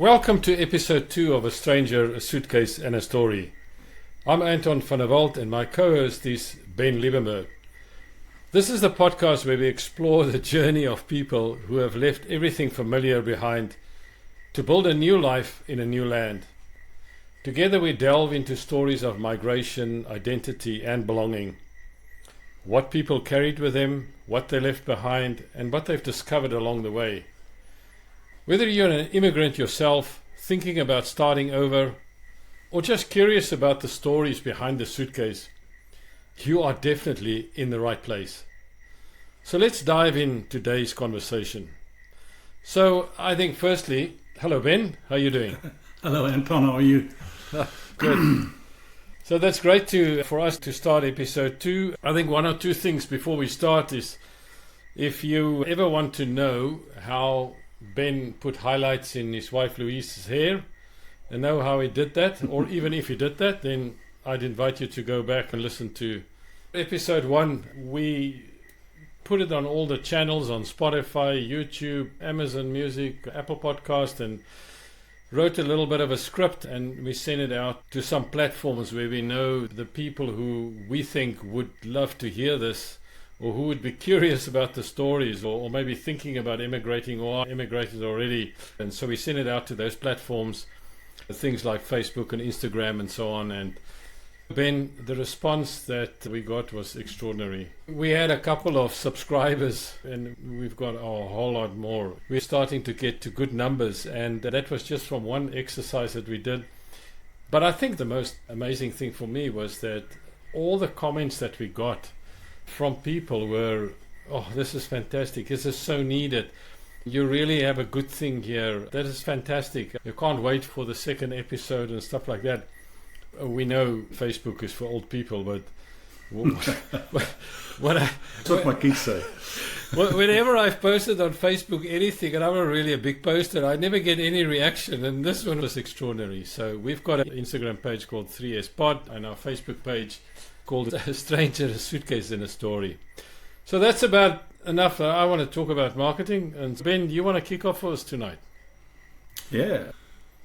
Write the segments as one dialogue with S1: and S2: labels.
S1: Welcome to episode 2 of A Stranger, a Suitcase and a Story. I'm Anton and my co-host is Ben Liebenberg. This is the podcast where we explore the journey of people who have left everything familiar behind to build a new life in a new land. Together we delve into stories of migration, identity and belonging. What people carried with them, what they left behind, and what they've discovered along the way. Whether you're an immigrant yourself, thinking about starting over, or just curious about the stories behind the suitcase, you are definitely in the right place. So let's dive in today's conversation. So I think firstly, hello Ben, how are you doing?
S2: Hello Anton, how are you?
S1: Good. So that's great for us to start episode 2. I think one or two things before we start is, if you ever want to know how Ben put highlights in his wife Louise's hair and know how he did that, or even if he did that, then I'd invite you to go back and listen to episode 1. We put it on all the channels on Spotify, YouTube, Amazon Music, Apple Podcast, and wrote a little bit of a script, and we sent it out to some platforms where we know the people who we think would love to hear this, or who would be curious about the stories, or maybe thinking about immigrating or are immigrated already. And so we sent it out to those platforms, things like Facebook and Instagram and so on. And Ben, the response that we got was extraordinary. We had a couple of subscribers and we've got a whole lot more. We're starting to get to good numbers, and that was just from one exercise that we did. But I think the most amazing thing for me was that all the comments that we got from people were, oh, this is fantastic, this is so needed, you really have a good thing here, that is fantastic, you can't wait for the second episode and stuff like that. We know Facebook is for old people, but
S2: that's what my kids say.
S1: Whenever I've posted on Facebook anything, and I'm not really a big poster, I never get any reaction, and this one was extraordinary. So we've got an Instagram page called 3S Pod and our Facebook page called A Stranger, a Suitcase and a Story. So that's about enough. I want to talk about marketing. And Ben, you want to kick off for us tonight?
S2: Yeah.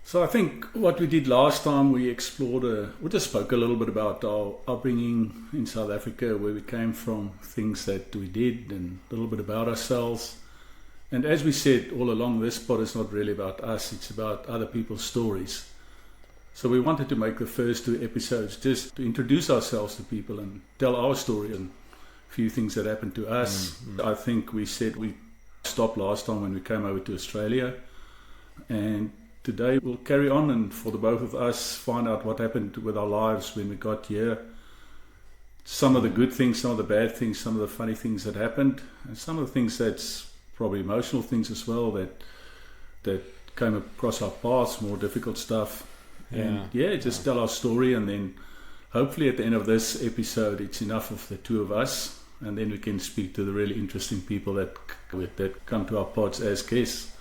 S2: So I think what we did last time, we explored, we just spoke a little bit about our upbringing in South Africa, where we came from, things that we did, and a little bit about ourselves. And as we said all along, this pod is not really about us, it's about other people's stories. So we wanted to make the first 2 episodes just to introduce ourselves to people and tell our story and a few things that happened to us. I think we said we stopped last time when we came over to Australia. And today we'll carry on, and for the both of us, find out what happened with our lives when we got here. Some of the good things, some of the bad things, some of the funny things that happened, and some of the things that's probably emotional things as well that came across our paths, more difficult stuff. And just tell our story, and then hopefully at the end of this episode it's enough of the 2 of us, and then we can speak to the really interesting people that come to our pods as guests.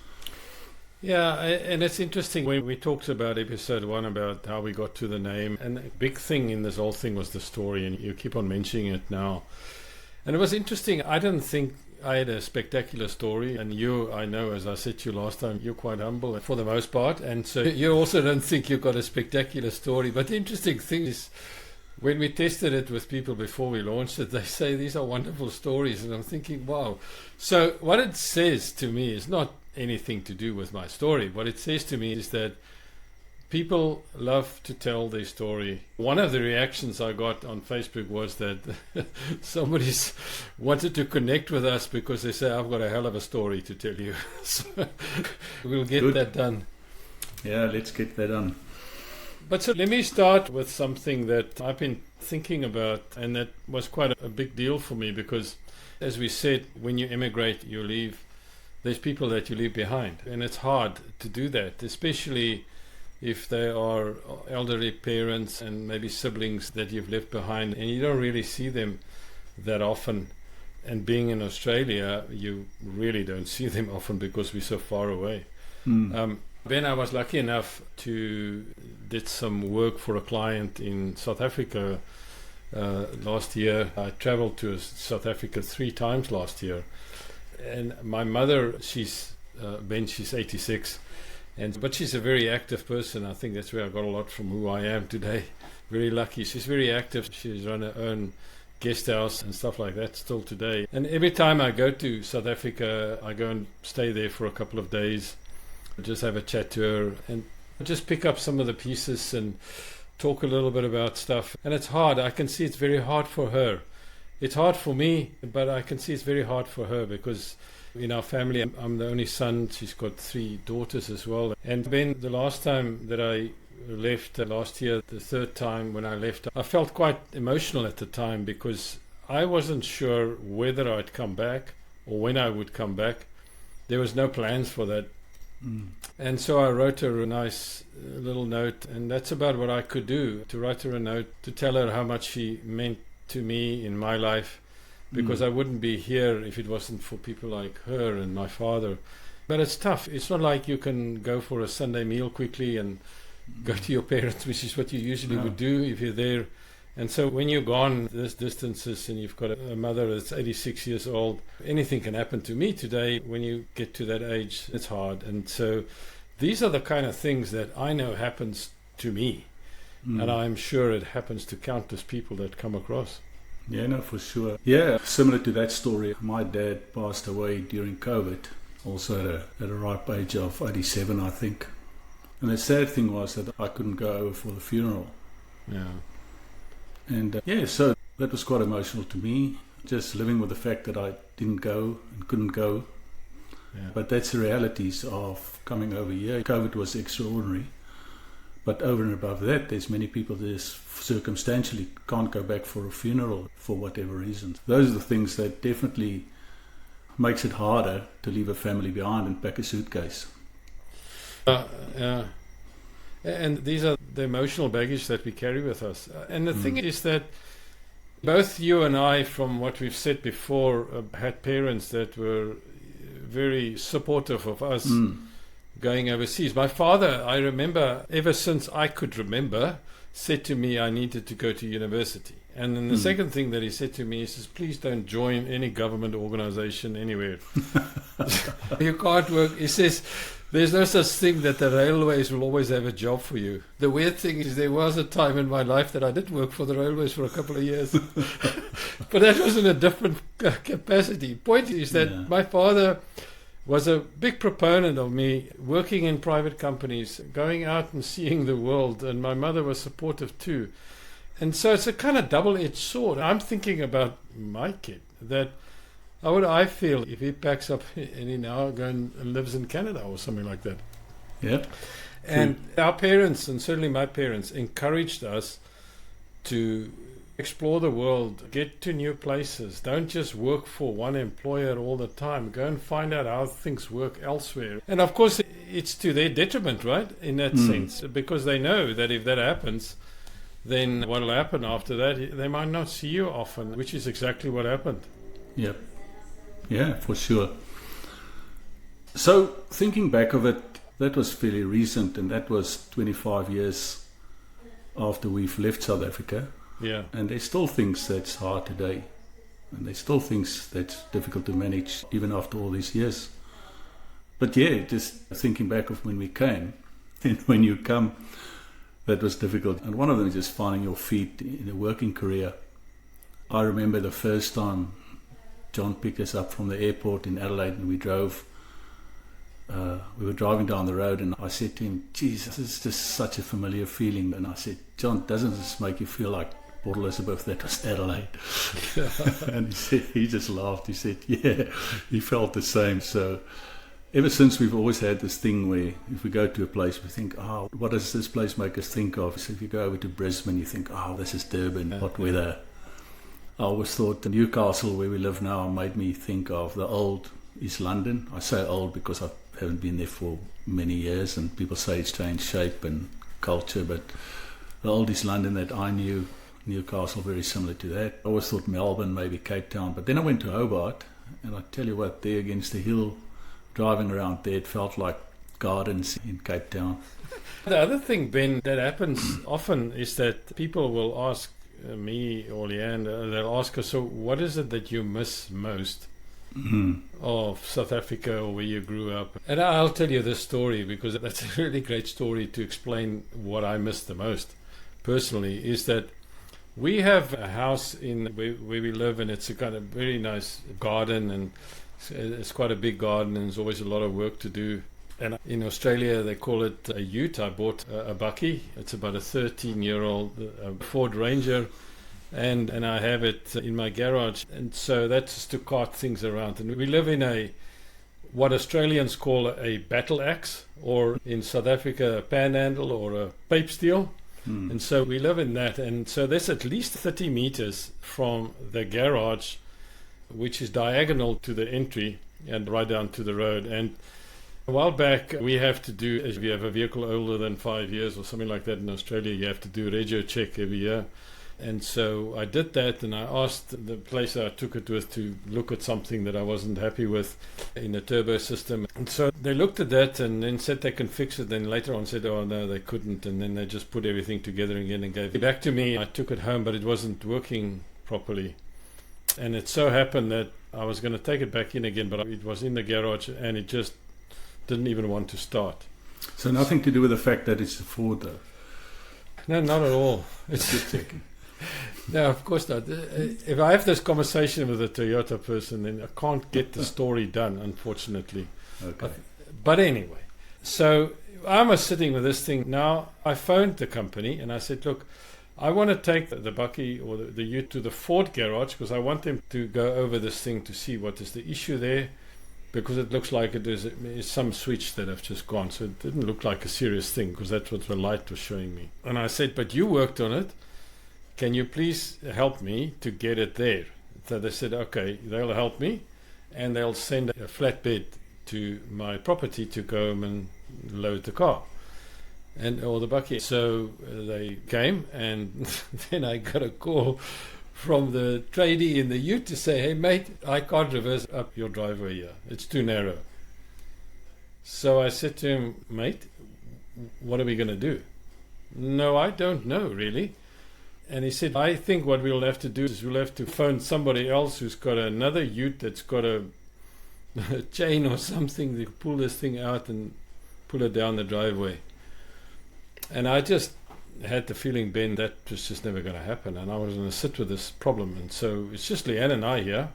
S1: Yeah, and it's interesting when we talked about episode 1 about how we got to the name, and the big thing in this whole thing was the story, and you keep on mentioning it now. And it was interesting. I didn't think I had a spectacular story, and you, I know, as I said to you last time, you're quite humble for the most part, and so you also don't think you've got a spectacular story. But the interesting thing is, when we tested it with people before we launched it, they say these are wonderful stories, and I'm thinking, wow. So what it says to me is not anything to do with my story. What it says to me is that people love to tell their story. One of the reactions I got on Facebook was that somebody's wanted to connect with us because they say, I've got a hell of a story to tell you. So we'll get that done.
S2: Yeah, let's get that done.
S1: But so let me start with something that I've been thinking about, and that was quite a big deal for me, because as we said, when you immigrate, you leave, there's people that you leave behind, and it's hard to do that, especially if they are elderly parents and maybe siblings that you've left behind, and you don't really see them that often. And being in Australia, you really don't see them often because we're so far away. Ben, I was lucky enough to did some work for a client in South Africa last year. I traveled to South Africa 3 times last year, and my mother, she's 86, But she's a very active person. I think that's where I got a lot from who I am today. Very lucky. She's very active. She's run her own guest house and stuff like that still today. And every time I go to South Africa, I go and stay there for a couple of days, just have a chat to her and just pick up some of the pieces and talk a little bit about stuff. And it's hard. I can see it's very hard for her. It's hard for me, but I can see it's very hard for her because in our family, I'm the only son. She's got 3 daughters as well. And Ben, the last time that I left last year, the third time when I left, I felt quite emotional at the time because I wasn't sure whether I'd come back or when I would come back. There was no plans for that. And so I wrote her a nice little note, and that's about what I could do, to write her a note to tell her how much she meant to me in my life, because I wouldn't be here if it wasn't for people like her and my father. But it's tough. It's not like you can go for a Sunday meal quickly and go to your parents, which is what you usually would do if you're there. And so when you're gone these distances and you've got a mother that's 86 years old, anything can happen to me today. When you get to that age, it's hard. And so these are the kind of things that I know happens to me. And I'm sure it happens to countless people that come across.
S2: Yeah, no, for sure. Yeah, similar to that story, my dad passed away during COVID, also at a ripe age of 87, I think. And the sad thing was that I couldn't go over for the funeral.
S1: Yeah.
S2: And so that was quite emotional to me, just living with the fact that I didn't go and couldn't go.
S1: Yeah.
S2: But that's the realities of coming over here. COVID was extraordinary. But over and above that, there's many people that just circumstantially can't go back for a funeral for whatever reasons. Those are the things that definitely makes it harder to leave a family behind and pack a suitcase.
S1: And these are the emotional baggage that we carry with us. And the thing is that both you and I, from what we've said before, had parents that were very supportive of us going overseas. My father, I remember, ever since I could remember, said to me I needed to go to university. And then the second thing that he said to me, he says, please don't join any government organization anywhere. You can't work. He says, there's no such thing that the railways will always have a job for you. The weird thing is there was a time in my life that I did work for the railways for a couple of years. But that was in a different capacity. Point is that my father was a big proponent of me working in private companies, going out and seeing the world, and my mother was supportive too. And so it's a kind of double-edged sword. I'm thinking about my kid, that how would I feel if he packs up and he now goes and lives in Canada or something like that?
S2: Yeah.
S1: And our parents, and certainly my parents, encouraged us to explore the world, get to new places. Don't just work for one employer all the time. Go and find out how things work elsewhere. And of course, it's to their detriment, right? In that sense, because they know that if that happens, then what will happen after that? They might not see you often, which is exactly what happened.
S2: Yep. Yeah, for sure. So thinking back of it, that was fairly recent, and that was 25 years after we've left South Africa.
S1: Yeah.
S2: And there's still things that's hard today. And there's still things that's difficult to manage even after all these years. But yeah, just thinking back of when we came, and when you come, that was difficult. And one of them is just finding your feet in a working career. I remember the first time John picked us up from the airport in Adelaide, and we drove. We were driving down the road, and I said to him, "Geez, this is just such a familiar feeling." And I said, "John, doesn't this make you feel like Port Elizabeth? That was Adelaide." And he just laughed. He said, "Yeah, he felt the same." So ever since, we've always had this thing where if we go to a place, we think, "Oh, what does this place make us think of?" So if you go over to Brisbane, you think, "Oh, this is Durban, hot weather." I always thought the Newcastle, where we live now, made me think of the old East London. I say old because I haven't been there for many years, and people say it's changed shape and culture, but the old East London that I knew, Newcastle, very similar to that. I always thought Melbourne, maybe Cape Town, but then I went to Hobart, and I tell you what, there against the hill, driving around there, it felt like gardens in Cape Town.
S1: The other thing, Ben, that happens often is that people will ask me or Leanne, they'll ask us, so what is it that you miss most of South Africa or where you grew up. And I'll tell you this story because that's a really great story to explain what I miss the most personally, is that we have a house in where we live, and it's a kind of very nice garden, and it's quite a big garden, and there's always a lot of work to do. And in Australia, they call it a ute. I bought a bakkie. It's about a 13-year-old Ford Ranger, and I have it in my garage. And so that's just to cart things around. And we live in what Australians call a battle axe, or in South Africa, a panhandle or a pipe steel. And so we live in that. And so there's at least 30 meters from the garage, which is diagonal to the entry and right down to the road. And a while back, we have to do, if you have a vehicle older than 5 years or something like that in Australia, you have to do a regio check every year. And so I did that, and I asked the place I took it with to look at something that I wasn't happy with in the turbo system. And so they looked at that and then said they can fix it. Then later on said, oh no, they couldn't. And then they just put everything together again and gave it back to me. I took it home, but it wasn't working properly. And it so happened that I was going to take it back in again, but it was in the garage and it just didn't even want to start.
S2: So nothing to do with the fact that it's a Ford, though?
S1: No, not at all. It's
S2: just checking.
S1: No, of course not. If I have this conversation with a Toyota person, then I can't get the story done, unfortunately.
S2: Okay.
S1: But anyway, so I was sitting with this thing. Now, I phoned the company and I said, look, I want to take the bakkie or the ute to the Ford garage because I want them to go over this thing to see what is the issue there, because it looks like it's some switch that have just gone. So it didn't look like a serious thing because that's what the light was showing me. And I said, but you worked on it. Can you please help me to get it there? So they said, okay, they'll help me and they'll send a flatbed to my property to go home and load the car or the bakkie. So they came, and then I got a call from the tradie in the ute to say, hey mate, I can't reverse up your driveway here. It's too narrow. So I said to him, mate, what are we going to do? No, I don't know really. And he said, I think what we'll have to do is we'll have to phone somebody else who's got another ute that's got a chain or something to pull this thing out and pull it down the driveway. And I just had the feeling, Ben, that was just never going to happen. And I was going to sit with this problem. And so it's just Leanne and I here.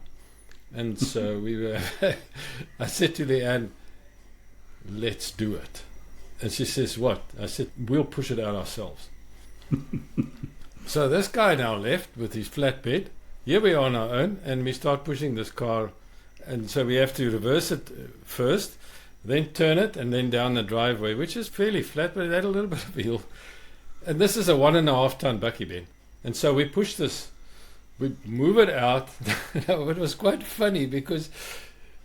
S1: And so I said to Leanne, let's do it. And she says, what? I said, we'll push it out ourselves. So this guy now left with his flatbed. Here we are on our own, and we start pushing this car. And so we have to reverse it first, then turn it, and then down the driveway, which is fairly flat, but it had a little bit of hill. And this is a 1.5 ton bakkie, Ben. And so we push this, we move it out. It was quite funny because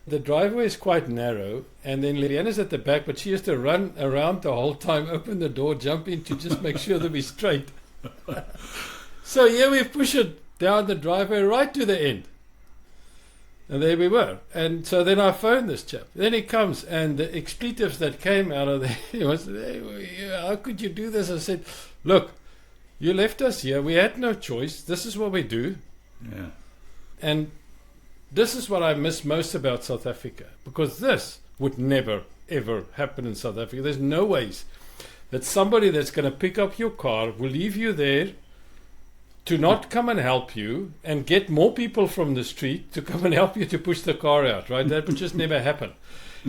S1: the driveway is quite narrow, and then Leanna's at the back, but she has to run around the whole time, open the door, jump in to just make sure that we're straight. So here we push it down the driveway right to the end. And there we were. And so then I phoned this chap. Then he comes, and the expletives that came out of there, he was, how could you do this? I said, look, you left us here. We had no choice. This is what we do.
S2: Yeah.
S1: And this is what I miss most about South Africa, because this would never, ever happen in South Africa. There's no ways that somebody that's going to pick up your car will leave you there to not come and help you and get more people from the street to come and help you to push the car out, right? That would just never happen.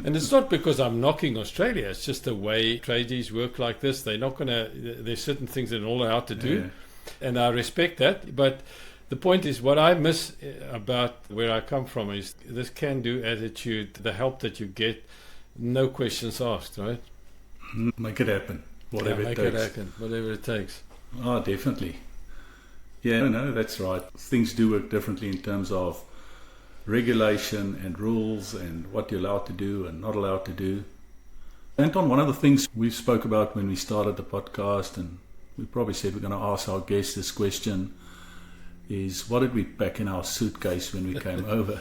S1: And it's not because I'm knocking Australia. It's just the way tradies work like this. They're not going to, there's certain things they're not allowed to do. Yeah. And I respect that. But the point is, what I miss about where I come from is this can-do attitude, the help that you get, no questions asked, right?
S2: Make it happen, whatever it takes.
S1: Make it happen, whatever it takes.
S2: Oh, definitely. Yeah, no, that's right. Things do work differently in terms of regulation and rules and what you're allowed to do and not allowed to do. Anton, one of the things we spoke about when we started the podcast, and we probably said we're going to ask our guests this question, is what did we pack in our suitcase when we came over?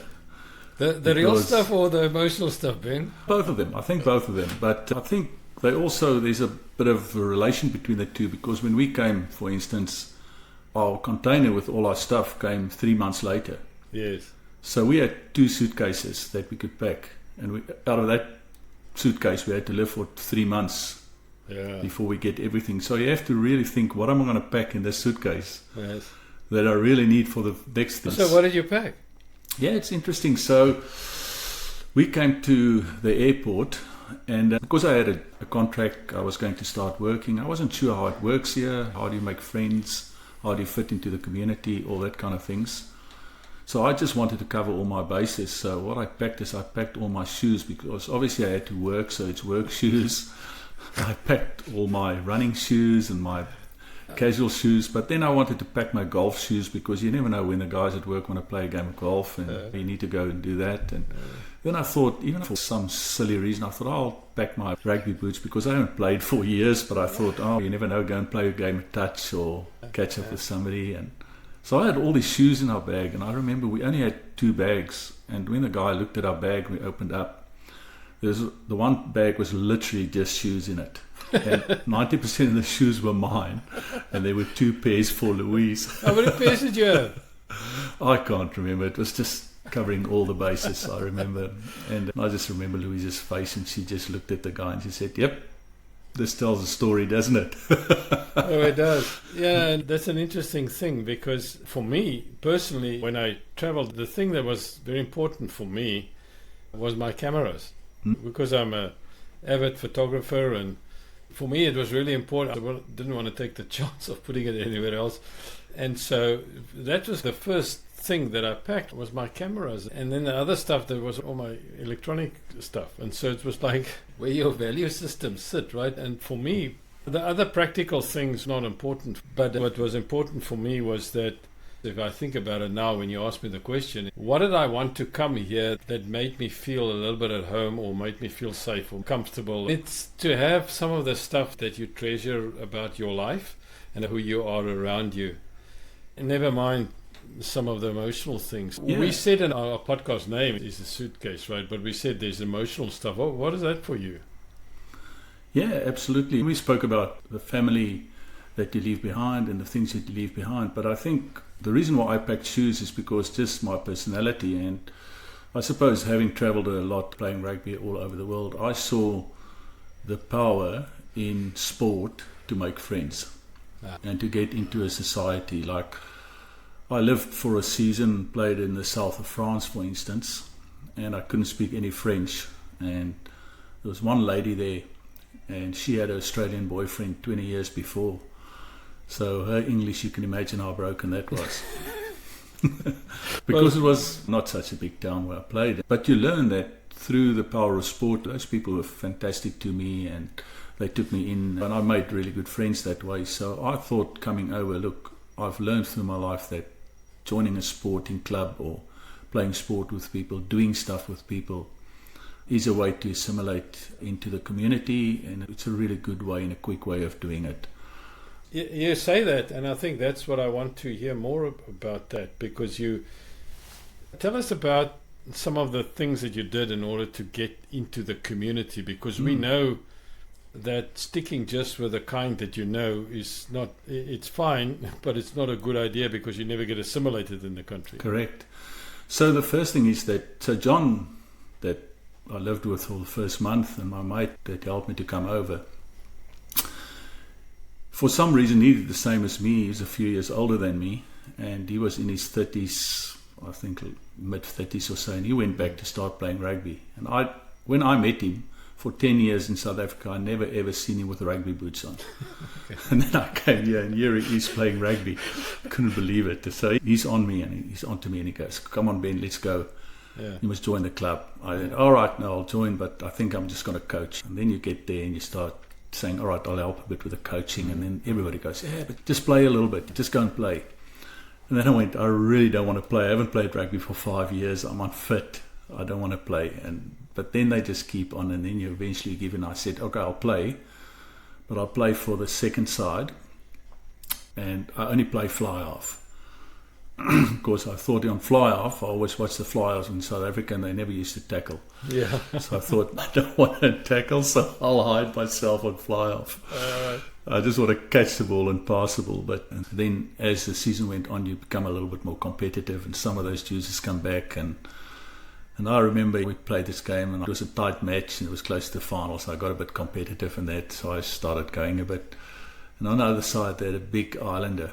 S1: The real stuff or the emotional stuff, Ben?
S2: Both of them. I think both of them. But I think there's a bit of a relation between the two, because when we came, for instance, our container with all our stuff came 3 months later.
S1: Yes.
S2: So we had 2 suitcases that we could pack. And out of that suitcase, we had to live for 3 months before we get everything. So you have to really think, what am I going to pack in this suitcase that I really need for the next thing?
S1: So what did you pack?
S2: Yeah, it's interesting. So we came to the airport, and because I had a contract, I was going to start working. I wasn't sure how it works here. How do you make friends? How do you fit into the community? All that kind of things. So I just wanted to cover all my bases. So what I packed is I packed all my shoes, because obviously I had to work, so it's work shoes. I packed all my running shoes and my casual shoes, but then I wanted to pack my golf shoes, because you never know when the guys at work want to play a game of golf, and you need to go and do that. And then I thought, even for some silly reason, I thought I'll pack my rugby boots, because I haven't played for years, but I thought, you never know, go and play a game of touch or catch up with somebody. And so I had all these shoes in our bag, and I remember we only had 2 bags, and when the guy looked at our bag, we opened up, the one bag was literally just shoes in it. And 90% of the shoes were mine, and there were 2 pairs for Louise.
S1: How many pairs did you have?
S2: I can't remember. It was just covering all the bases, I remember. And I just remember Louise's face, and she just looked at the guy and she said, "Yep, this tells a story, doesn't it?"
S1: Oh, it does. Yeah, and that's an interesting thing, because for me personally, when I traveled, the thing that was very important for me was my cameras, because I'm a avid photographer, and for me it was really important. I didn't want to take the chance of putting it anywhere else, and so that was the first thing that I packed, was my cameras, and then the other stuff, there was all my electronic stuff. And so it was like where your value systems sit, right? And for me, the other practical things not important, but what was important for me was that, if I think about it now, when you ask me the question, what did I want to come here that made me feel a little bit at home, or made me feel safe or comfortable? It's to have some of the stuff that you treasure about your life and who you are around you. And never mind some of the emotional things. Yeah. We said in our podcast name is a suitcase, right? But we said there's emotional stuff. What is that for you?
S2: Yeah, absolutely. We spoke about the family that you leave behind and the things that you leave behind. But I think the reason why I packed shoes is because just my personality. And I suppose having traveled a lot, playing rugby all over the world, I saw the power in sport to make friends and to get into a society. Like, I lived for a season, played in the south of France, for instance, and I couldn't speak any French. And there was one lady there, and she had an Australian boyfriend 20 years before. So her English, you can imagine how broken that was. Because it was not such a big town where I played. But you learn that through the power of sport. Those people were fantastic to me, and they took me in, and I made really good friends that way. So I thought, coming over, look, I've learned through my life that joining a sporting club or playing sport with people, doing stuff with people, is a way to assimilate into the community, and it's a really good way and a quick way of doing it.
S1: You say that, and I think that's what I want to hear more about that, because you tell us about some of the things that you did in order to get into the community, because we know that sticking just with the kind that you know is not, it's fine, but it's not a good idea, because you never get assimilated in the country.
S2: Correct. So the first thing is that, so John, that I lived with for the first month, and my mate that helped me to come over, for some reason he did the same as me. He's a few years older than me, and he was in his 30s, I think mid-30s or so, and he went back to start playing rugby. And when I met him, for 10 years in South Africa, I never ever seen him with rugby boots on. Okay. And then I came here, and here he is playing rugby. I couldn't believe it. So he's on me, and he's on to me, and he goes, "Come on, Ben, let's go. Yeah. You must join the club." I said, "All right, no, I'll join, but I think I'm just going to coach." And then you get there and you start saying, "All right, I'll help a bit with the coaching." And then everybody goes, "Yeah, but just play a little bit. Just go and play." And then I went, "I really don't want to play. I haven't played rugby for 5 years. I'm unfit. I don't want to play." But then they just keep on, and then you eventually give in. I said, "Okay, I'll play, but I'll play for the second side, and I only play fly half." of course, I thought on fly-off, I always watched the fly-offs in South Africa and they never used to tackle.
S1: Yeah.
S2: So I thought, I don't want to tackle, so I'll hide myself on fly-off. I just want to catch the ball and pass the ball. But then as the season went on, you become a little bit more competitive and some of those juices come back. And I remember we played this game and it was a tight match and it was close to the final, so I got a bit competitive in that. So I started going a bit. And on the other side, they had a big islander.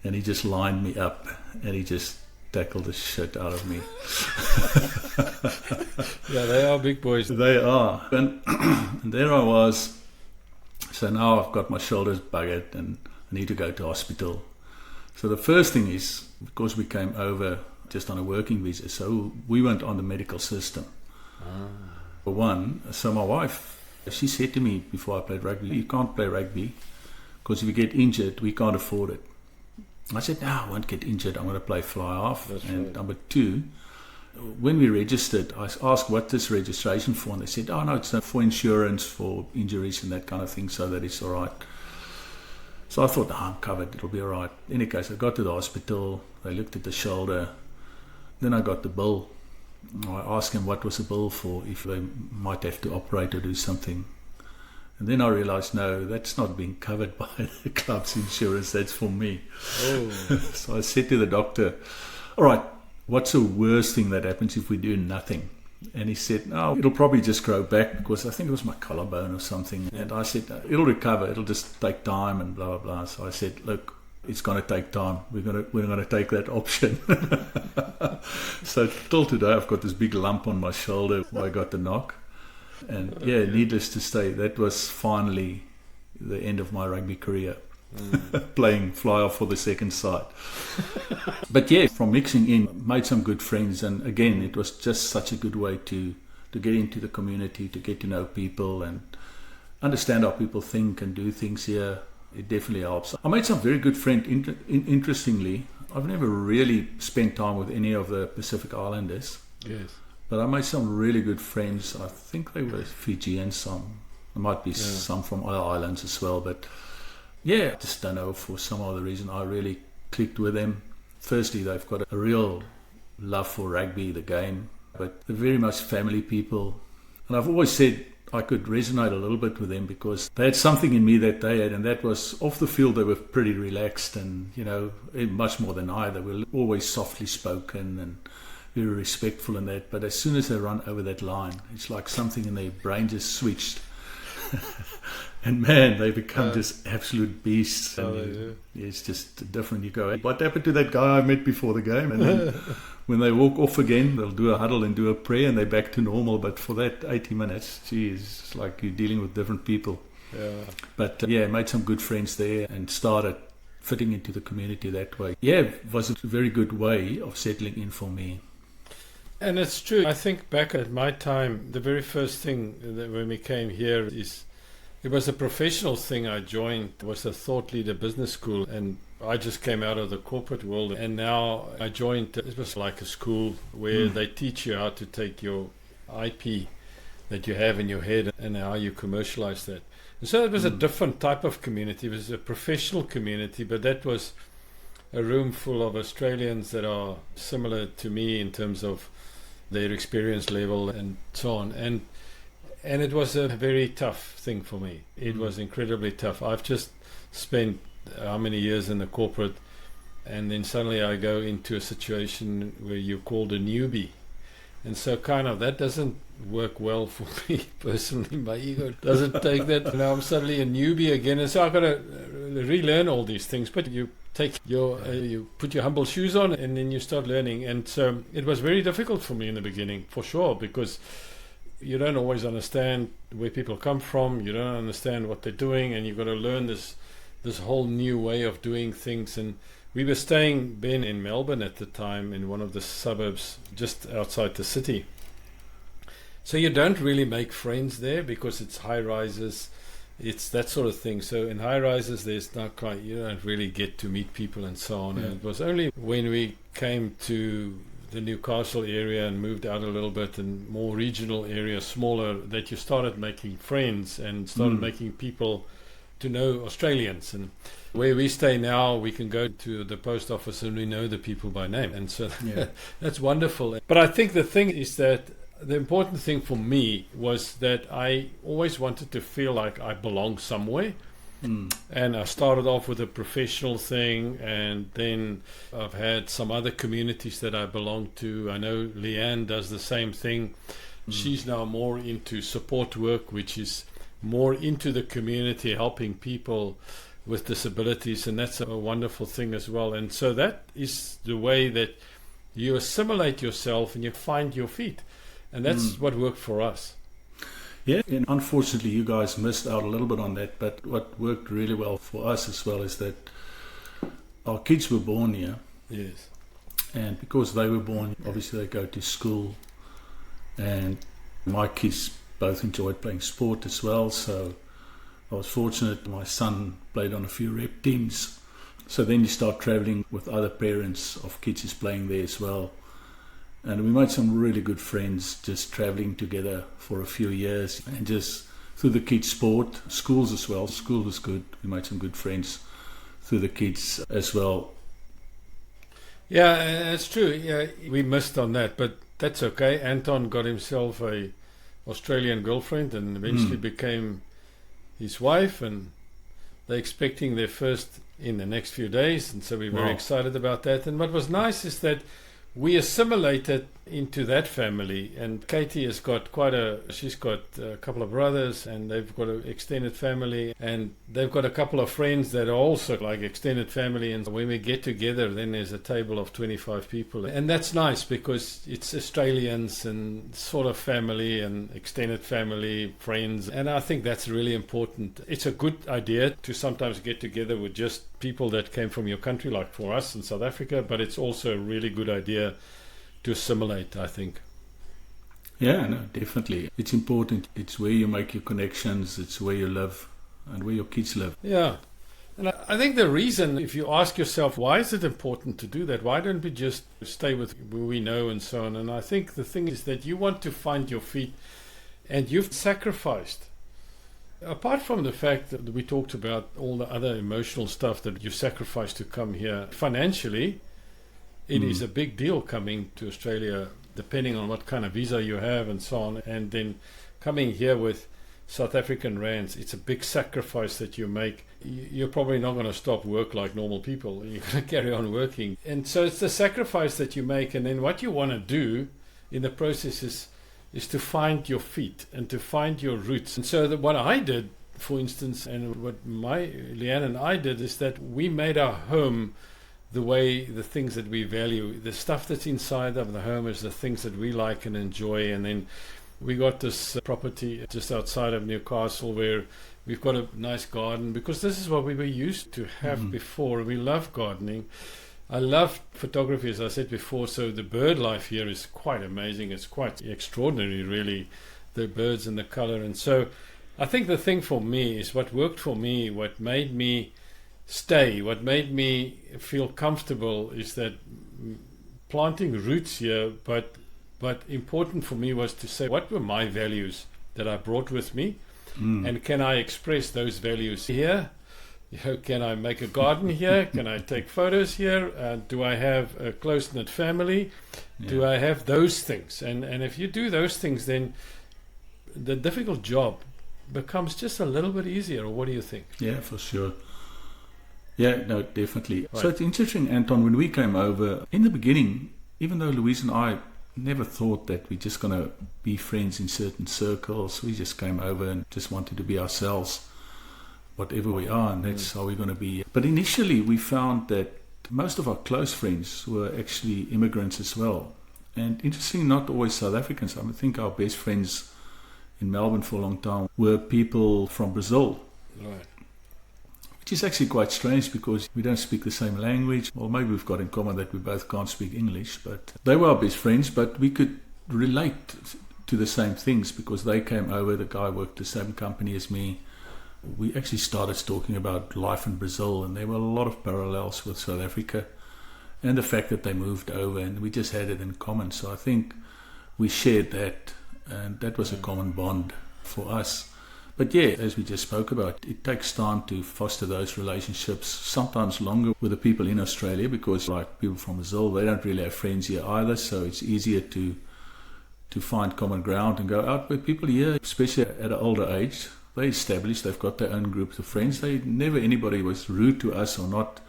S2: And he just lined me up and he just tackled the shit out of me.
S1: Yeah, they are big boys.
S2: They are. And there I was. So now I've got my shoulders buggered and I need to go to hospital. So the first thing is, because we came over just on a working visa, so we went on the medical system. For one, so my wife, she said to me before I played rugby, you can't play rugby because if you get injured, we can't afford it. I said, no, I won't get injured. I'm going to play fly-off.
S1: That's
S2: and
S1: right.
S2: Number two, when we registered, I asked what this registration for, and they said, oh, no, it's for insurance, for injuries and that kind of thing, so that it's all right. So I thought, no, I'm covered. It'll be all right. In any case, I got to the hospital. They looked at the shoulder. Then I got the bill. I asked them what was the bill for, if they might have to operate or do something. And then I realized, no, that's not being covered by the club's insurance, that's for me.
S1: Oh.
S2: So I said to the doctor, all right, what's the worst thing that happens if we do nothing? And he said, no, it'll probably just grow back because I think it was my collarbone or something. And I said, it'll recover, it'll just take time and blah, blah, blah. So I said, look, it's going to take time. We're going to take that option. So till today, I've got this big lump on my shoulder where I got the knock. And yeah, needless to say, that was finally the end of my rugby career, playing fly-off for the second side. But yeah, from mixing in, made some good friends. And again, it was just such a good way to get into the community, to get to know people and understand how people think and do things here. It definitely helps. I made some very good friends. Interestingly, I've never really spent time with any of the Pacific Islanders.
S1: Yes.
S2: But I made some really good friends. I think they were Fijians, some. There might be some from other islands as well. But yeah, I just don't know, for some other reason, I really clicked with them. Firstly, they've got a real love for rugby, the game. But they're very much family people. And I've always said I could resonate a little bit with them because they had something in me that they had. And that was, off the field, they were pretty relaxed and, you know, much more than I. They were always softly spoken and very respectful in that, but as soon as they run over that line, it's like something in their brain just switched. And man, they become just absolute beasts. And it's just different. You go, what happened to that guy I met before the game? And then when they walk off again, they'll do a huddle and do a prayer and they're back to normal. But for that 80 minutes, geez, it's like you're dealing with different people.
S1: Yeah.
S2: But yeah, made some good friends there and started fitting into the community that way. Yeah, it was a very good way of settling in for me.
S1: And it's true. I think back at my time, the very first thing that when we came here is, it was a professional thing I joined. It was a thought leader business school, and I just came out of the corporate world. And now I joined, it was like a school where they teach you how to take your IP that you have in your head and how you commercialize that. And so it was a different type of community. It was a professional community, but that was a room full of Australians that are similar to me in terms of their experience level and so on. And it was a very tough thing for me. It was incredibly tough. I've just spent how many years in the corporate, and then suddenly I go into a situation where you're called a newbie. And so kind of that doesn't work well for me personally. My ego doesn't take that. Now I'm suddenly a newbie again. And so I've got to relearn all these things. But you take you put your humble shoes on and then you start learning. And so it was very difficult for me in the beginning, for sure, because you don't always understand where people come from. You don't understand what they're doing, and you've got to learn this whole new way of doing things. And we were staying, Ben, in Melbourne at the time, in one of the suburbs just outside the city. So you don't really make friends there because it's high rises, it's that sort of thing. So in high rises, there's not quite, you don't really get to meet people and so on. Yeah. And it was only when we came to the Newcastle area and moved out a little bit and more regional area, smaller, that you started making friends and started making people to know Australians. And where we stay now, we can go to the post office and we know the people by name. And so that's wonderful. But I think the thing is that the important thing for me was that I always wanted to feel like I belong somewhere. And I started off with a professional thing, and then I've had some other communities that I belong to. I know Leanne does the same thing. She's now more into support work, which is more into the community, helping people with disabilities, and that's a wonderful thing as well. And so that is the way that you assimilate yourself and you find your feet, and that's what worked for us.
S2: Yeah, and unfortunately you guys missed out a little bit on that, but what worked really well for us as well is that our kids were born here.
S1: Yes.
S2: And because they were born, obviously they go to school, and my kids both enjoyed playing sport as well, so I was fortunate my son played on a few rep teams. So then you start traveling with other parents of kids who's playing there as well. And we made some really good friends just traveling together for a few years, and just through the kids' sport, schools as well. School was good. We made some good friends through the kids as well.
S1: Yeah, it's true. Yeah, we missed on that, but that's okay. Anton got himself a Australian girlfriend and eventually became his wife, and they're expecting their first in the next few days, and so we're very excited about that. And what was nice is that we assimilated into that family, and Katie has got she's got a couple of brothers, and they've got an extended family, and they've got a couple of friends that are also like extended family. And when we get together, then there's a table of 25 people, and that's nice because it's Australians and sort of family and extended family, friends, and I think that's really important. It's a good idea to sometimes get together with just people that came from your country, like for us in South Africa, but it's also a really good idea to assimilate, I think.
S2: Yeah, no, definitely. It's important. It's where you make your connections, it's where you live and where your kids live.
S1: Yeah. And I think the reason, if you ask yourself, why is it important to do that? Why don't we just stay with who we know and so on? And I think the thing is that you want to find your feet, and you've sacrificed. Apart from the fact that we talked about all the other emotional stuff that you sacrificed to come here, financially, it is a big deal coming to Australia, depending on what kind of visa you have and so on. And then coming here with South African rands, it's a big sacrifice that you make. You're probably not going to stop work like normal people. You're going to carry on working. And so it's the sacrifice that you make. And then what you want to do in the process is to find your feet and to find your roots. And so what I did, for instance, and what Leanne and I did, is that we made our home the things that we value. The stuff that's inside of the home is the things that we like and enjoy. And then we got this property just outside of Newcastle where we've got a nice garden, because this is what we were used to have before. We love gardening. I love photography, as I said before, so the bird life here is quite amazing. It's quite extraordinary, really, the birds and the color. And so I think the thing for me is what worked for me, what made me stay, what made me feel comfortable, is that planting roots here, but important for me was to say, what were my values that I brought with me, and can I express those values here? Can I make a garden here? Can I take photos here? Do I have a close-knit family? Yeah. Do I have those things? And if you do those things, then the difficult job becomes just a little bit easier. Or what do you think?
S2: Yeah, for sure. Yeah, no, definitely.
S1: Right.
S2: So it's interesting, Anton, when we came over, in the beginning, even though Louise and I never thought that we're just going to be friends in certain circles, we just came over and just wanted to be ourselves, whatever we are, and that's how we're going to be. But initially we found that most of our close friends were actually immigrants as well. And interestingly, not always South Africans. I think our best friends in Melbourne for a long time were people from Brazil.
S1: Right.
S2: Which is actually quite strange because we don't speak the same language. Well, maybe we've got in common that we both can't speak English, but they were our best friends, but we could relate to the same things because they came over. The guy worked the same company as me. We actually started talking about life in Brazil, and there were a lot of parallels with South Africa and the fact that they moved over, and we just had it in common. So I think we shared that, and that was a common bond for us. But yeah, as we just spoke about, it takes time to foster those relationships, sometimes longer with the people in Australia, because like people from Brazil, they don't really have friends here either, so it's easier to find common ground and go out with people here, especially at an older age. They established, they've got their own groups of friends. Never anybody was rude to us or not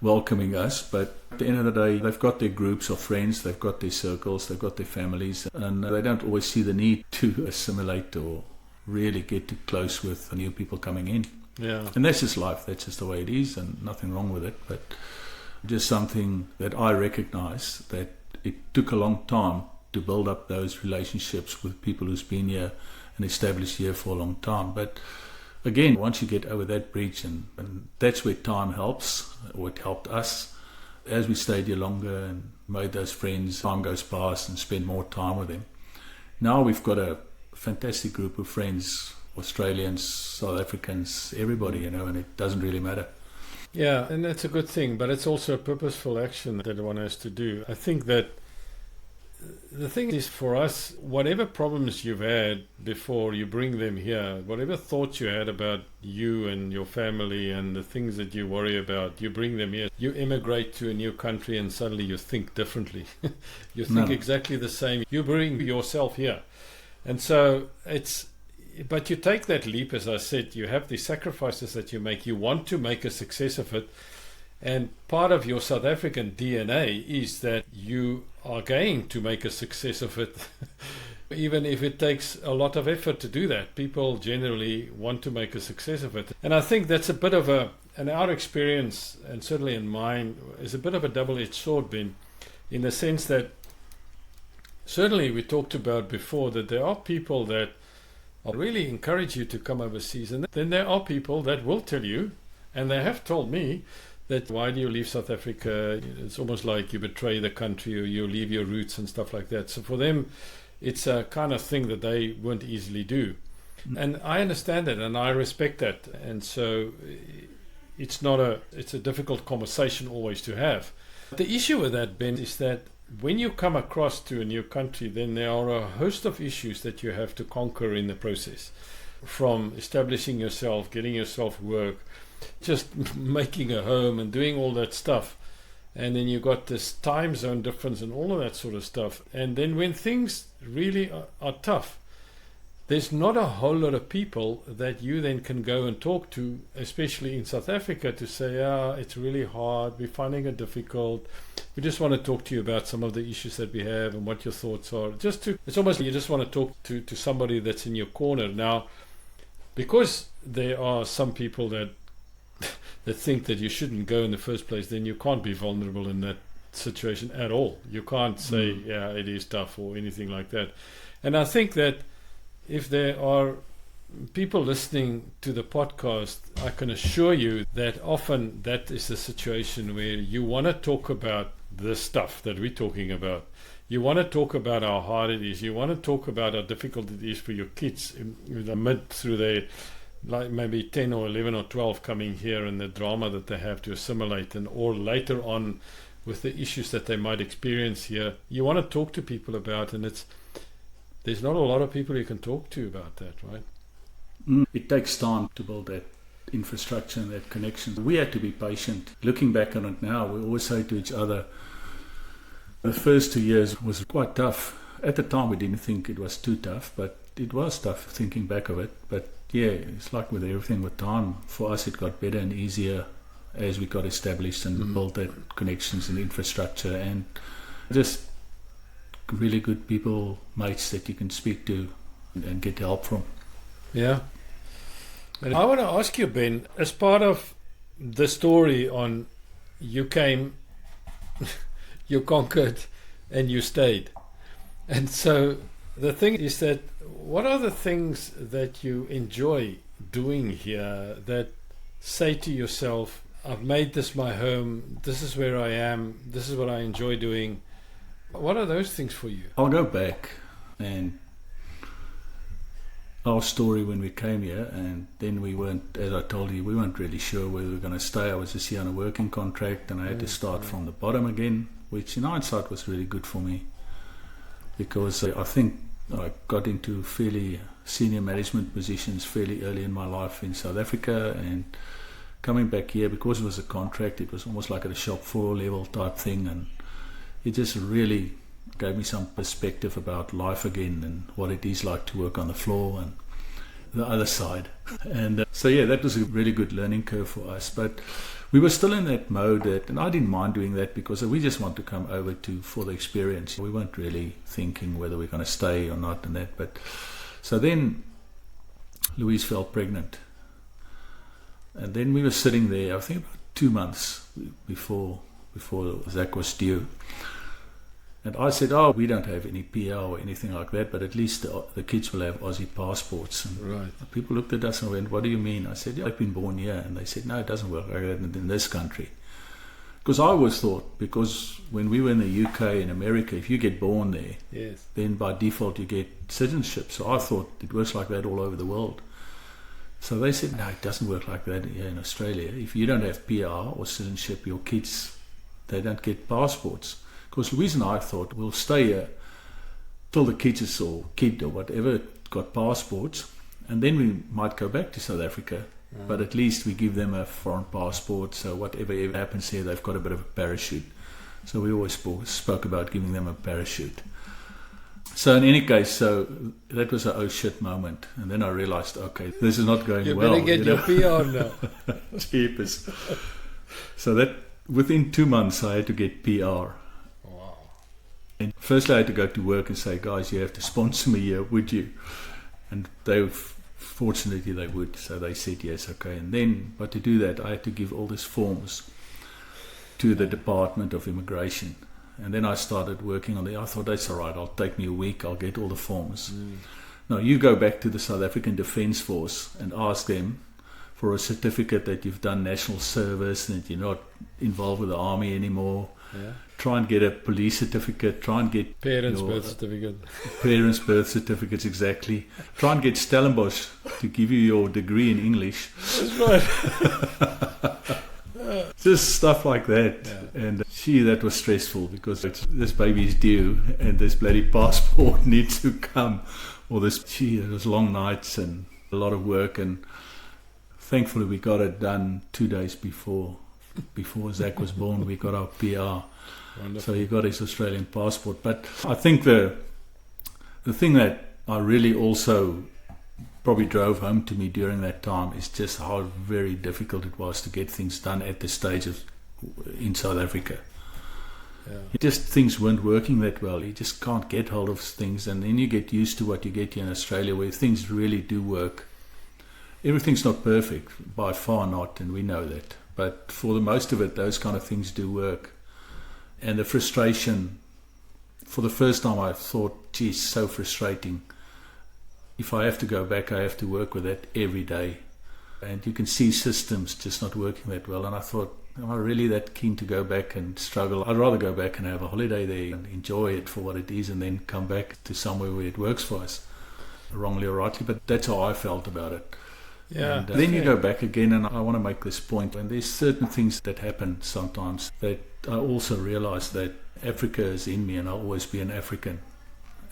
S2: welcoming us, but at the end of the day, they've got their groups of friends, they've got their circles, they've got their families, and they don't always see the need to assimilate or really get too close with new people coming in.
S1: Yeah.
S2: And that's just life, that's just the way it is, and nothing wrong with it, but just something that I recognize that it took a long time to build up those relationships with people who's been here and established here for a long time. But again, once you get over that bridge, and that's where time helps, or it helped us. As we stayed here longer and made those friends, time goes past and spend more time with them. Now we've got a fantastic group of friends, Australians, South Africans, everybody, and it doesn't really matter.
S1: Yeah, and that's a good thing, but it's also a purposeful action that one has to do. I think that the thing is, for us, whatever problems you've had before you bring them here, whatever thoughts you had about you and your family and the things that you worry about, you bring them here. You immigrate to a new country and suddenly you think differently. You think exactly the same. You bring yourself here. And so but you take that leap, as I said, you have the sacrifices that you make. You want to make a success of it. And part of your South African DNA is that you are going to make a success of it, even if it takes a lot of effort to do that. People generally want to make a success of it. And I think that's a bit of in our experience, and certainly in mine, is a bit of a double-edged sword, Ben, in the sense that certainly we talked about before that there are people that really encourage you to come overseas. And then there are people that will tell you, and they have told me, that why do you leave South Africa? It's almost like you betray the country or you leave your roots and stuff like that. So for them, it's a kind of thing that they won't easily do. And I understand that and I respect that. And so it's a difficult conversation always to have. The issue with that, Ben, is that when you come across to a new country, then there are a host of issues that you have to conquer in the process. From establishing yourself, getting yourself work, just making a home and doing all that stuff. And then you got this time zone difference and all of that sort of stuff. And then when things really are tough, there's not a whole lot of people that you then can go and talk to, especially in South Africa, to say, it's really hard, we're finding it difficult, we just want to talk to you about some of the issues that we have and what your thoughts are. It's almost like you just want to talk to somebody that's in your corner. Now, because there are some people that think that you shouldn't go in the first place, then you can't be vulnerable in that situation at all. You can't say, it is tough or anything like that. And I think that if there are people listening to the podcast, I can assure you that often that is the situation where you want to talk about the stuff that we're talking about. You want to talk about how hard it is. You want to talk about how difficult it is for your kids in the mid through their, like maybe 10 or 11 or 12 coming here, and the drama that they have to assimilate, and or later on with the issues that they might experience here. You want to talk to people about, and there's not a lot of people you can talk to about that, right?
S2: It takes time to build that infrastructure and that connection. We had to be patient. Looking back on it now, we always say to each other, the first 2 years was quite tough. At the time we didn't think it was too tough, but it was tough thinking back of it. But yeah, it's like with everything with time. For us it got better and easier as we got established and built that connections and infrastructure, and just really good people, mates that you can speak to and get help from.
S1: Yeah. And I want to ask you, Ben, as part of the story on you came, you conquered, and you stayed. And so the thing is that what are the things that you enjoy doing here that say to yourself, I've made this my home, this is where I am, this is what I enjoy doing? What are those things for you?
S2: I'll go back and our story when we came here, and then we weren't, as I told you, we weren't really sure whether we were going to stay. I was just here on a working contract and I had to start from the bottom again, which in hindsight was really good for me, because I think I got into fairly senior management positions fairly early in my life in South Africa, and coming back here, because it was a contract, it was almost like at a shop floor level type thing, and it just really gave me some perspective about life again and what it is like to work on the floor and the other side. And so yeah, that was a really good learning curve for us. But we were still in that mode that, and I didn't mind doing that because we just want to come over for the experience. We weren't really thinking whether we're going to stay or not and that. But so then Louise fell pregnant. And then we were sitting there, I think about 2 months before Zach was due. And I said, oh, we don't have any PR or anything like that, but at least the kids will have Aussie passports. And
S1: Right.
S2: people looked at us and went, what do you mean? I said, yeah, I've been born here. And they said, no, it doesn't work like that in this country. Because I always thought, because when we were in the UK and America, if you get born there,
S1: Yes.
S2: then by default you get citizenship. So I thought it works like that all over the world. So they said, no, it doesn't work like that here in Australia. If you don't have PR or citizenship, your kids, they don't get passports. Because Louise and I thought we'll stay here till the kids or kid or whatever got passports, and then we might go back to South Africa. But at least we give them a foreign passport, so whatever ever happens here, they've got a bit of a parachute. So we always spoke about giving them a parachute. So in any case, so that was a oh shit moment. And then I realized, okay, this is not going
S1: You
S2: well.
S1: better get your PR now.
S2: Jeepers. So that within 2 months, I had to get PR.
S1: Wow.
S2: And firstly, I had to go to work and say, guys, you have to sponsor me here, would you? And fortunately, they would. So they said yes, okay. And then, but to do that, I had to give all these forms to the Department of Immigration. And then I started working on it. I thought, that's all right, it'll take me a week, I'll get all the forms. Now, you go back to the South African Defence Force and ask them for a certificate that you've done national service and that you're not involved with the army anymore.
S1: Yeah.
S2: Try and get a police certificate. Try and get
S1: Parents'
S2: your,
S1: birth certificate.
S2: Parents' birth certificates, exactly. Try and get Stellenbosch to give you your degree in English.
S1: That's right.
S2: Just stuff like that.
S1: Yeah.
S2: And that was stressful because this baby is due and this bloody passport needs to come. Or it was long nights and a lot of work, and thankfully we got it done 2 days before Zach was born. We got our PR.
S1: Wonderful.
S2: So he got his Australian passport. But I think the thing that I really also probably drove home to me during that time is just how very difficult it was to get things done at the stage in South Africa.
S1: Yeah.
S2: Things weren't working that well. You just can't get hold of things, and then you get used to what you get here in Australia, where things really do work. Everything's not perfect, by far not, and we know that. But for the most of it, those kind of things do work. And the frustration, for the first time I thought, geez, so frustrating. If I have to go back, I have to work with that every day. And you can see systems just not working that well. And I thought, am I really that keen to go back and struggle? I'd rather go back and have a holiday there and enjoy it for what it is, and then come back to somewhere where it works for us, wrongly or rightly. But that's how I felt about it.
S1: Yeah.
S2: And then you go back again, and I want to make this point. And there's certain things that happen sometimes that I also realize that Africa is in me, and I'll always be an African.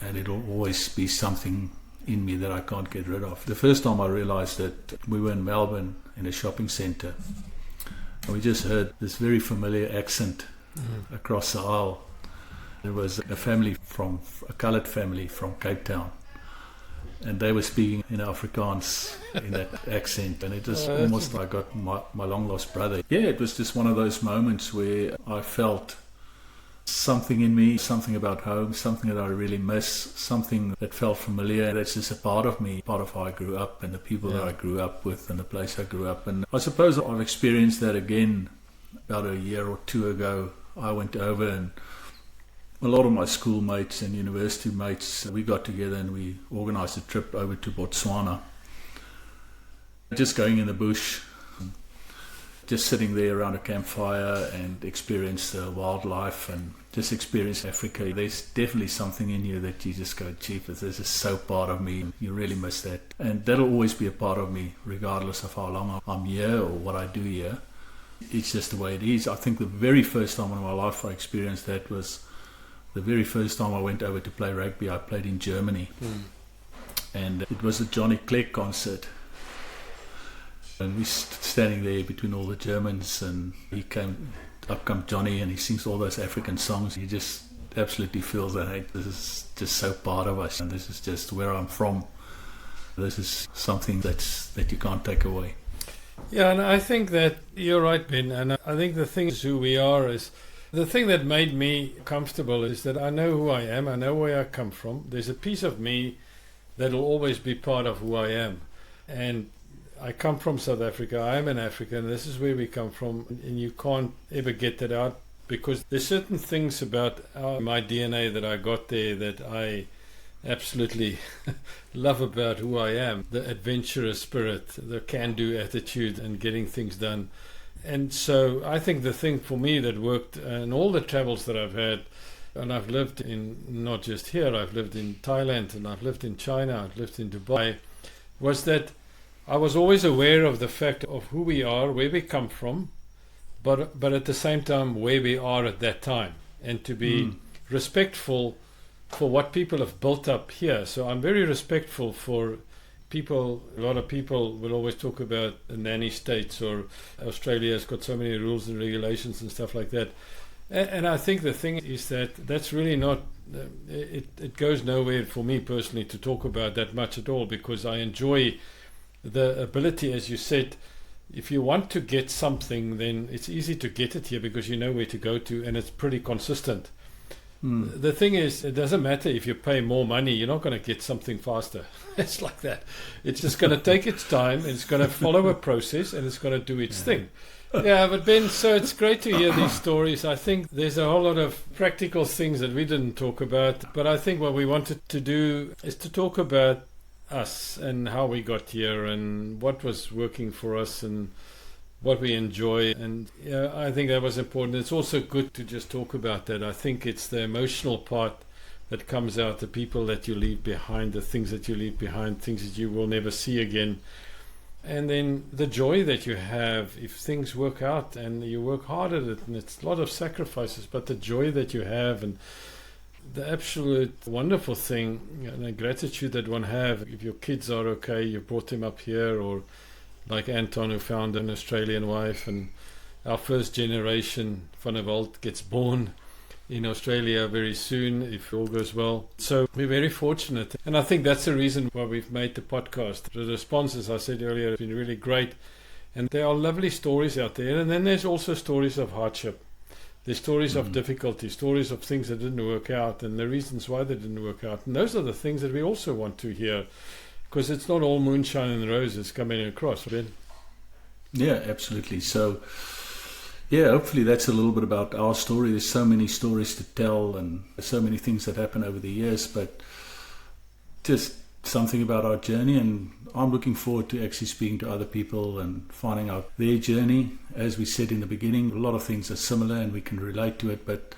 S2: And it'll always be something in me that I can't get rid of. The first time I realized that, we were in Melbourne in a shopping centre, and we just heard this very familiar accent across the aisle. There was a coloured family from Cape Town, and they were speaking in Afrikaans in that accent, and it was almost like I got my long lost brother. Yeah, it was just one of those moments where I felt something in me, something about home, something that I really miss, something that felt familiar. That's just a part of me, part of how I grew up and the people that I grew up with and the place I grew up. And I suppose I've experienced that again about a year or two ago. I went over, and a lot of my schoolmates and university mates, we got together and we organised a trip over to Botswana. Just going in the bush, just sitting there around a campfire and experience the wildlife and just experience Africa. There's definitely something in you that you just go, jeepers, this is so part of me. You really miss that. And that'll always be a part of me, regardless of how long I'm here or what I do here. It's just the way it is. I think the very first time in my life I experienced that was The very first time I went over to play rugby, I played in Germany. And it was a Johnny Clegg concert. And we standing there between all the Germans, and up comes Johnny, and he sings all those African songs. He just absolutely feels that, hey, this is just so part of us, and this is just where I'm from. This is something that you can't take away.
S1: Yeah, and I think that you're right, Ben, and I think the thing is who we are is the thing that made me comfortable is that I know who I am, I know where I come from. There's a piece of me that'll always be part of who I am. And I come from South Africa, I am an African, this is where we come from, and you can't ever get that out because there's certain things about my DNA that I got there that I absolutely love about who I am. The adventurous spirit, the can-do attitude and getting things done. And so I think the thing for me that worked in all the travels that I've had, and I've lived in not just here, I've lived in Thailand and I've lived in China, I've lived in Dubai, was that I was always aware of the fact of who we are, where we come from, but at the same time where we are at that time, and to be respectful for what people have built up here. So I'm very respectful for people. A lot of people will always talk about the nanny states, or Australia's got so many rules and regulations and stuff like that. And I think the thing is that that's really not, it goes nowhere for me personally to talk about that much at all, because I enjoy the ability, as you said, if you want to get something, then it's easy to get it here because you know where to go to, and it's pretty consistent. The thing is, it doesn't matter if you pay more money, you're not going to get something faster. It's like that. It's just going to take its time, it's going to follow a process, and it's going to do its thing. Yeah, but Ben, so it's great to hear these stories. I think there's a whole lot of practical things that we didn't talk about, but I think what we wanted to do is to talk about us and how we got here and what was working for us and what we enjoy. And yeah, I think that was important. It's also good to just talk about that. I think it's the emotional part that comes out, the people that you leave behind, the things that you leave behind, things that you will never see again. And then the joy that you have if things work out and you work hard at it, and it's a lot of sacrifices, but the joy that you have and the absolute wonderful thing and the gratitude that one have if your kids are okay, you brought them up here, or like Anton, who found an Australian wife, and our first generation Van der Walt gets born in Australia very soon if all goes well. So we're very fortunate, and I think that's the reason why we've made the podcast. The response, as I said earlier, has been really great, and there are lovely stories out there. And then there's also stories of hardship. There's stories of difficulty, stories of things that didn't work out and the reasons why they didn't work out. And those are the things that we also want to hear, because it's not all moonshine and roses coming across, Ben.
S2: Yeah, absolutely. So, yeah, hopefully that's a little bit about our story. There's so many stories to tell and so many things that happen over the years, but just something about our journey. And I'm looking forward to actually speaking to other people and finding out their journey. As we said in the beginning, a lot of things are similar and we can relate to it, but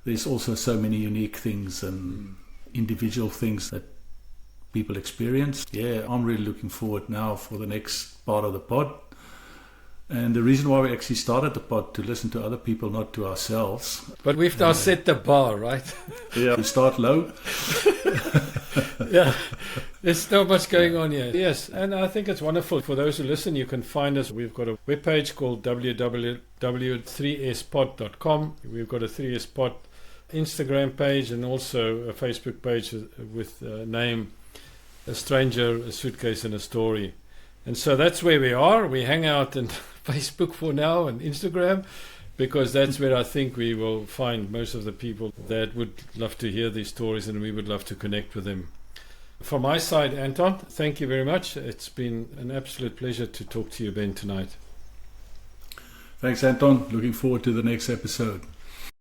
S2: there's also so many unique things and individual things that people experience. Yeah, I'm really looking forward now for the next part of the pod. And the reason why we actually started the pod, to listen to other people, not to ourselves.
S1: But we've now set the bar, right?
S2: Yeah, we start low.
S1: Yeah, there's not much going on here. Yes, and I think it's wonderful. For those who listen, you can find us. We've got a webpage called www.3spod.com. We've got a 3spod Instagram page and also a Facebook page with name A Stranger, A Suitcase and a Story. And so that's where we are. We hang out in Facebook for now and Instagram, because that's where I think we will find most of the people that would love to hear these stories, and we would love to connect with them. From my side, Anton, thank you very much. It's been an absolute pleasure to talk to you, Ben, tonight.
S2: Thanks, Anton. Looking forward to the next episode.